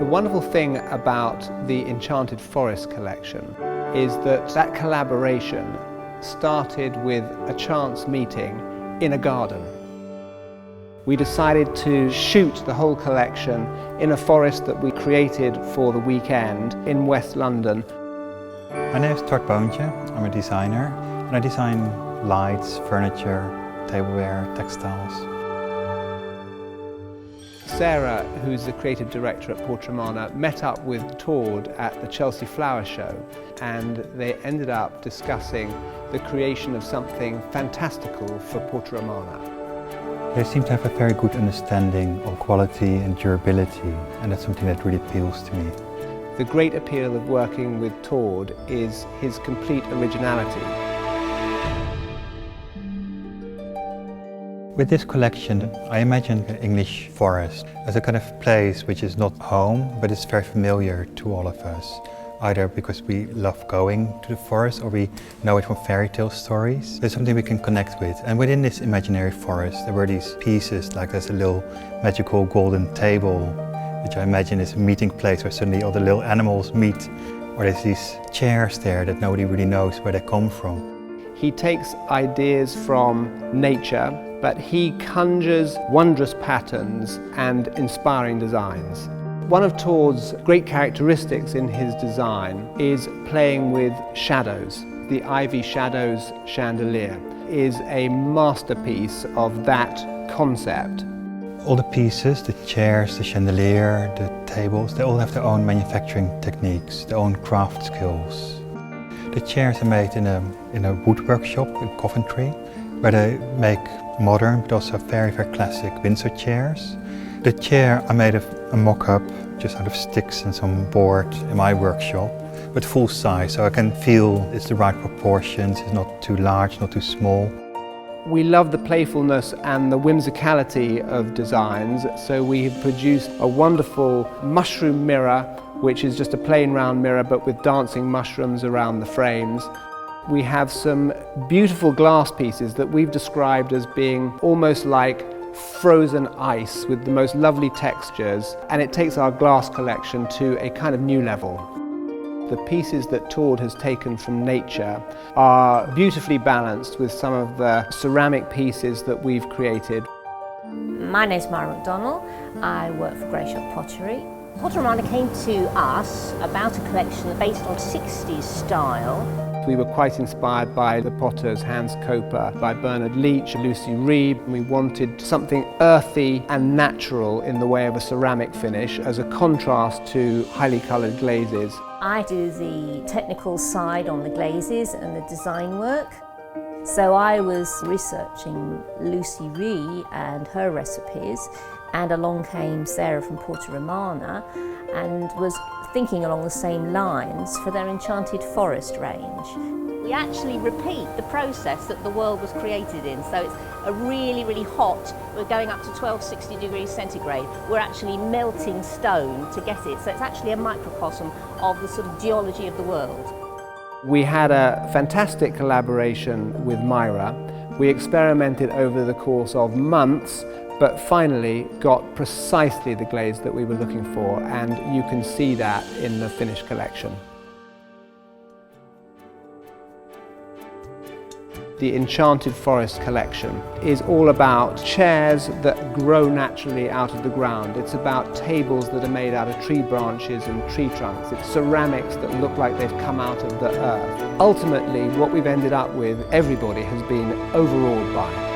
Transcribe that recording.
The wonderful thing about the Enchanted Forest collection is that collaboration started with a chance meeting in a garden. We decided to shoot the whole collection in a forest that we created for the weekend in West London. My name is Tord Boontje. I'm a designer and I design lights, furniture, tableware, textiles. Sarah, who's the creative director at Porta Romana, met up with Tord at the Chelsea Flower Show, and they ended up discussing the creation of something fantastical for Porta Romana. They seem to have a very good understanding of quality and durability, and that's something that really appeals to me. The great appeal of working with Tord is his complete originality. With this collection, I imagine an English forest as a kind of place which is not home, but is very familiar to all of us. Either because we love going to the forest or we know it from fairy tale stories. There's something we can connect with. And within this imaginary forest, there were these pieces, like there's a little magical golden table, which I imagine is a meeting place where suddenly all the little animals meet. Or there's these chairs there that nobody really knows where they come from. He takes ideas from nature, but he conjures wondrous patterns and inspiring designs. One of Tord's great characteristics in his design is playing with shadows. The Ivy Shadows chandelier is a masterpiece of that concept. All the pieces, the chairs, the chandelier, the tables, they all have their own manufacturing techniques, their own craft skills. The chairs are made in a wood workshop in Coventry, where they make modern but also very, very classic Windsor chairs. The chair I made a mock-up just out of sticks and some board in my workshop, but full size, so I can feel it's the right proportions, it's not too large, not too small. We love the playfulness and the whimsicality of designs, so we have produced a wonderful mushroom mirror, which is just a plain round mirror but with dancing mushrooms around the frames. We have some beautiful glass pieces that we've described as being almost like frozen ice with the most lovely textures, and it takes our glass collection to a kind of new level. The pieces that Tord has taken from nature are beautifully balanced with some of the ceramic pieces that we've created. My name's Myra McDonnell. I work for Grey Shop Pottery. Porta Romana came to us about a collection based on 60s style. We were quite inspired by the potters Hans Koper, by Bernard Leach, Lucy Reeb. We wanted something earthy and natural in the way of a ceramic finish as a contrast to highly coloured glazes. I do the technical side on the glazes and the design work. So I was researching Lucy Reeb and her recipes, and along came Sarah from Porta Romana and was thinking along the same lines for their Enchanted Forest range. We actually repeat the process that the world was created in, so it's a really, really hot, we're going up to 1260 degrees centigrade, we're actually melting stone to get it, so it's actually a microcosm of the sort of geology of the world. We had a fantastic collaboration with Myra. We experimented over the course of months, but finally got precisely the glaze that we were looking for, and you can see that in the finished collection. The Enchanted Forest collection is all about chairs that grow naturally out of the ground. It's about tables that are made out of tree branches and tree trunks. It's ceramics that look like they've come out of the earth. Ultimately, what we've ended up with, everybody has been overawed by.